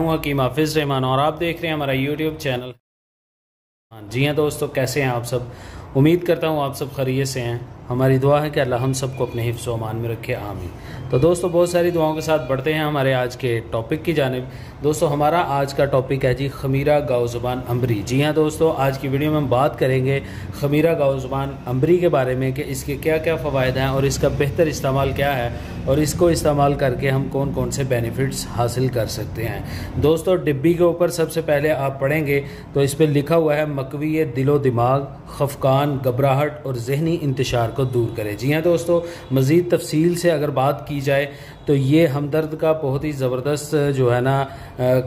हूँ हकीम हाफिज़ रहमान और आप देख रहे हैं हमारा यूट्यूब चैनल। जी हाँ दोस्तों, कैसे हैं आप सब। उम्मीद करता हूँ आप सब खैरियत से हैं। हमारी दुआ है कि अल्लाह हम सबको अपने हिफ्ज़ व अमान में रखे, आमीन। तो दोस्तों, बहुत सारी दुआओं के साथ बढ़ते हैं हमारे आज के टॉपिक की जानिब। दोस्तों, हमारा आज का टॉपिक है जी खमीरा गाओ ज़ुबान अम्बरी। जी हाँ दोस्तों, आज की वीडियो में हम बात करेंगे खमीरा गाओ ज़ुबान अम्बरी के बारे में कि इसके क्या क्या फ़वाइद हैं और इसका बेहतर इस्तेमाल क्या है और इसको इस्तेमाल करके हम कौन कौन से बेनिफिट्स हासिल कर सकते हैं। दोस्तों, डिब्बी के ऊपर सबसे पहले आप पढ़ेंगे तो इस पर लिखा हुआ है मकवी दिलो दिमाग, खफकान, घबराहट और जहनी इंतशार को दूर करे। जी हाँ दोस्तों, मज़ीद तफसील से अगर बात की जाए तो ये हमदर्द का बहुत ही ज़बरदस्त जो है ना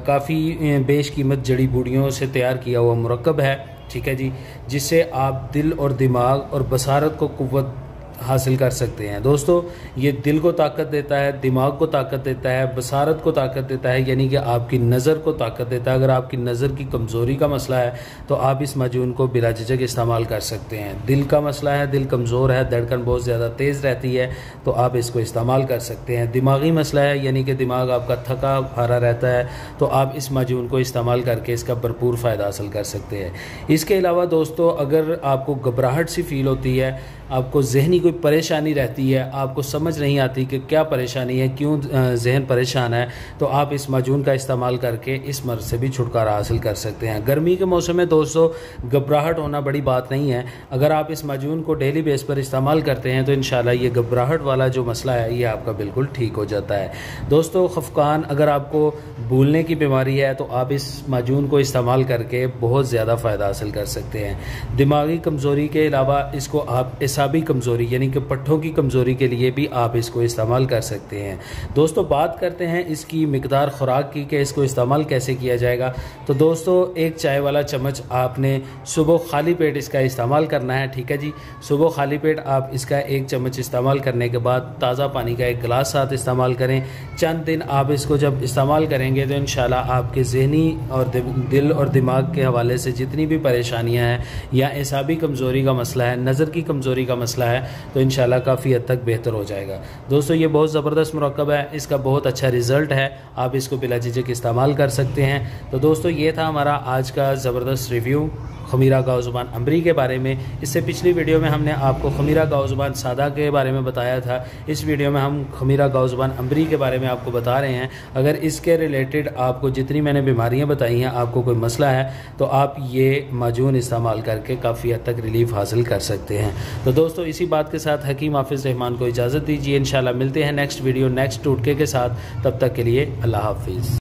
काफ़ी बेशकीमत जड़ी बूटियों से तैयार किया हुआ मुरक्कब है, ठीक है जी, जिससे आप दिल और दिमाग और बसारत को कुव्वत हासिल कर सकते हैं। दोस्तों, ये दिल को ताकत देता है, दिमाग को ताकत देता है, बसारत को ताकत देता है, यानी कि आपकी नज़र को ताकत देता है। अगर आपकी नज़र की कमज़ोरी का मसला है तो आप इस माजून को बिला झिझक इस्तेमाल कर सकते हैं। दिल का मसला है, दिल कमज़ोर है, धड़कन बहुत ज़्यादा तेज़ रहती है, तो आप इसको इस्तेमाल कर सकते हैं। दिमागी मसला है, यानी कि दिमाग आपका थका हारा रहता है, तो आप इस माजून को इस्तेमाल करके इसका भरपूर फ़ायदा हासिल कर सकते हैं। इसके अलावा दोस्तों, अगर आपको घबराहट सी फील होती है, आपको जहनी कोई परेशानी रहती है, आपको समझ नहीं आती कि क्या परेशानी है, क्यों जहन परेशान है, तो आप इस माजून का इस्तेमाल करके इस मर्ज़ से भी छुटकारा हासिल कर सकते हैं। गर्मी के मौसम में दोस्तों घबराहट होना बड़ी बात नहीं है। अगर आप इस माजून को डेली बेस पर इस्तेमाल करते हैं तो इंशाल्लाह ये घबराहट वाला जो मसला है ये आपका बिल्कुल ठीक हो जाता है। दोस्तों, खफकान, अगर आपको भूलने की बीमारी है तो आप इस माजून को इस्तेमाल करके बहुत ज़्यादा फ़ायदा हासिल कर सकते हैं। दिमागी कमज़ोरी के अलावा इसको आप एसाबी कमज़ोरी यानी कि पट्ठों की कमज़ोरी के लिए भी आप इसको इस्तेमाल कर सकते हैं। दोस्तों, बात करते हैं इसकी मिकदार खुराक की कि इसको इस्तेमाल कैसे किया जाएगा। तो दोस्तों, एक चाय वाला चम्मच आपने सुबह खाली पेट इसका इस्तेमाल करना है, ठीक है जी। सुबह खाली पेट आप इसका एक चम्मच इस्तेमाल करने के बाद ताज़ा पानी का एक गिलास साथ इस्तेमाल करें। चंद दिन आप इसको जब इस्तेमाल करेंगे तो इंशाल्लाह आपके जहनी और दिल और दिमाग के हवाले से जितनी भी परेशानियाँ हैं या एसाबी कमज़ोरी का मसला है, नज़र की कमज़ोरी का मसला है, तो इंशाल्लाह काफ़ी हद तक बेहतर हो जाएगा। दोस्तों, ये बहुत ज़बरदस्त मुरक्कब है, इसका बहुत अच्छा रिज़ल्ट है, आप इसको बिला झिझक इस्तेमाल कर सकते हैं। तो दोस्तों, ये था हमारा आज का ज़बरदस्त रिव्यू खमीरा गाओ ज़ुबान अम्बरी के बारे में। इससे पिछली वीडियो में हमने आपको खमीरा गाओ ज़ुबान सादा के बारे में बताया था। इस वीडियो में हम खमीरा गाओ ज़ुबान अम्बरी के बारे में आपको बता रहे हैं। अगर इसके रिलेटेड आपको जितनी मैंने बीमारियां बताई हैं, आपको कोई मसला है तो आप ये माजून इस्तेमाल करके काफ़ी हद तक रिलीफ हासिल कर सकते हैं। तो दोस्तों, इसी बात के साथ हकीम हाफिज़ रहमान को इजाज़त दीजिए। इंशाल्लाह मिलते हैं नेक्स्ट वीडियो नेक्स्ट टूटके के साथ। तब तक के लिए अल्लाह हाफिज़।